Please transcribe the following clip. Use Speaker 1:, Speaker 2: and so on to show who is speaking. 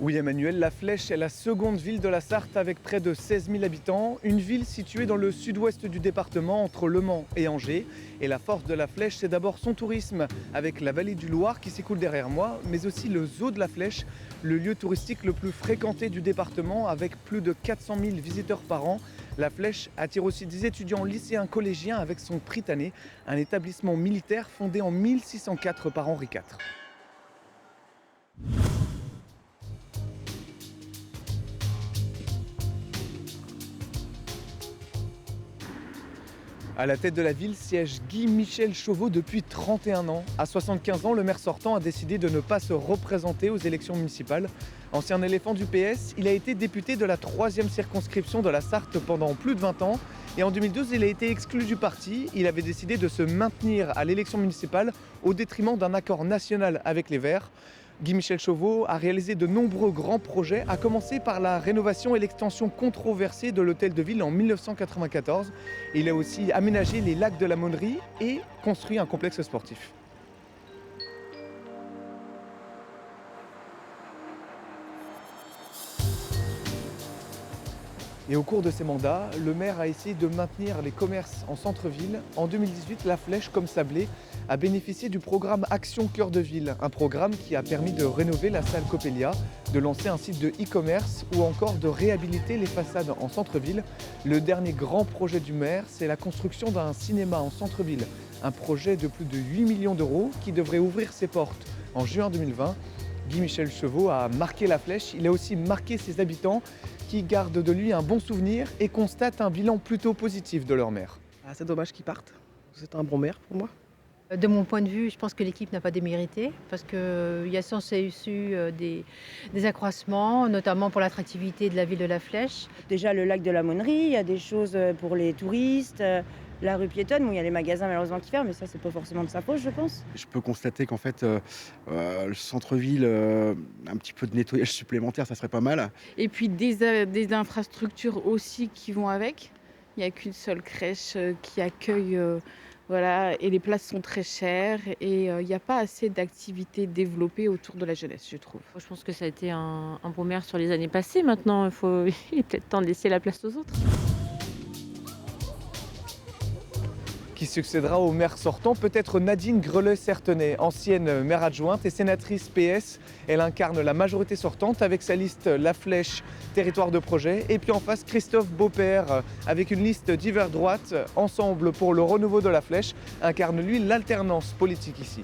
Speaker 1: Oui, Emmanuel, La Flèche est la seconde ville de la Sarthe avec près de 16 000 habitants. Une ville située dans le sud-ouest du département entre Le Mans et Angers. Et la force de La Flèche, c'est d'abord son tourisme, avec la vallée du Loir qui s'écoule derrière moi, mais aussi le zoo de La Flèche, le lieu touristique le plus fréquenté du département avec plus de 400 000 visiteurs par an. La Flèche attire aussi des étudiants lycéens collégiens avec son Prytanée, un établissement militaire fondé en 1604 par Henri IV. À la tête de la ville siège Guy-Michel Chauveau depuis 31 ans. À 75 ans, le maire sortant a décidé de ne pas se représenter aux élections municipales. Ancien éléphant du PS, il a été député de la 3e circonscription de la Sarthe pendant plus de 20 ans. Et en 2012, il a été exclu du parti. Il avait décidé de se maintenir à l'élection municipale au détriment d'un accord national avec les Verts. Guy-Michel Chauveau a réalisé de nombreux grands projets, à commencer par la rénovation et l'extension controversée de l'hôtel de ville en 1994. Il a aussi aménagé les lacs de la Monnerie et construit un complexe sportif. Et au cours de ses mandats, le maire a essayé de maintenir les commerces en centre-ville. En 2018, La Flèche, comme Sablé, a bénéficié du programme Action Cœur de Ville, un programme qui a permis de rénover la salle Coppelia, de lancer un site de e-commerce ou encore de réhabiliter les façades en centre-ville. Le dernier grand projet du maire, c'est la construction d'un cinéma en centre-ville, un projet de plus de 8 millions d'euros qui devrait ouvrir ses portes en juin 2020. Guy-Michel Chauveau a marqué La Flèche, il a aussi marqué ses habitants qui gardent de lui un bon souvenir et constatent un bilan plutôt positif de leur maire.
Speaker 2: Ah, c'est dommage qu'il parte. C'est un bon maire pour moi.
Speaker 3: De mon point de vue, je pense que l'équipe n'a pas démérité parce qu'il y a sans cesse eu des accroissements, notamment pour l'attractivité de la ville de La Flèche.
Speaker 4: Déjà le lac de la Monnerie, il y a des choses pour les touristes, la rue piétonne, bon, il y a les magasins malheureusement qui ferment, mais ça c'est pas forcément de sa faute je pense.
Speaker 5: Je peux constater qu'en fait, le centre-ville, un petit peu de nettoyage supplémentaire, ça serait pas mal.
Speaker 6: Et puis des infrastructures aussi qui vont avec. Il n'y a qu'une seule crèche qui accueille, voilà, et les places sont très chères et il n'y a pas assez d'activités développées autour de la jeunesse, je trouve.
Speaker 7: Je pense que ça a été un beau maire sur les années passées. Maintenant, il est peut-être temps de laisser la place aux autres.
Speaker 1: Qui succédera au maire sortant, peut-être Nadine Greleux-Certenay, ancienne maire adjointe et sénatrice PS. Elle incarne la majorité sortante avec sa liste La Flèche, territoire de projet. Et puis en face, Christophe Beaupère, avec une liste d'hiver droite, Ensemble pour le renouveau de La Flèche, incarne lui l'alternance politique ici.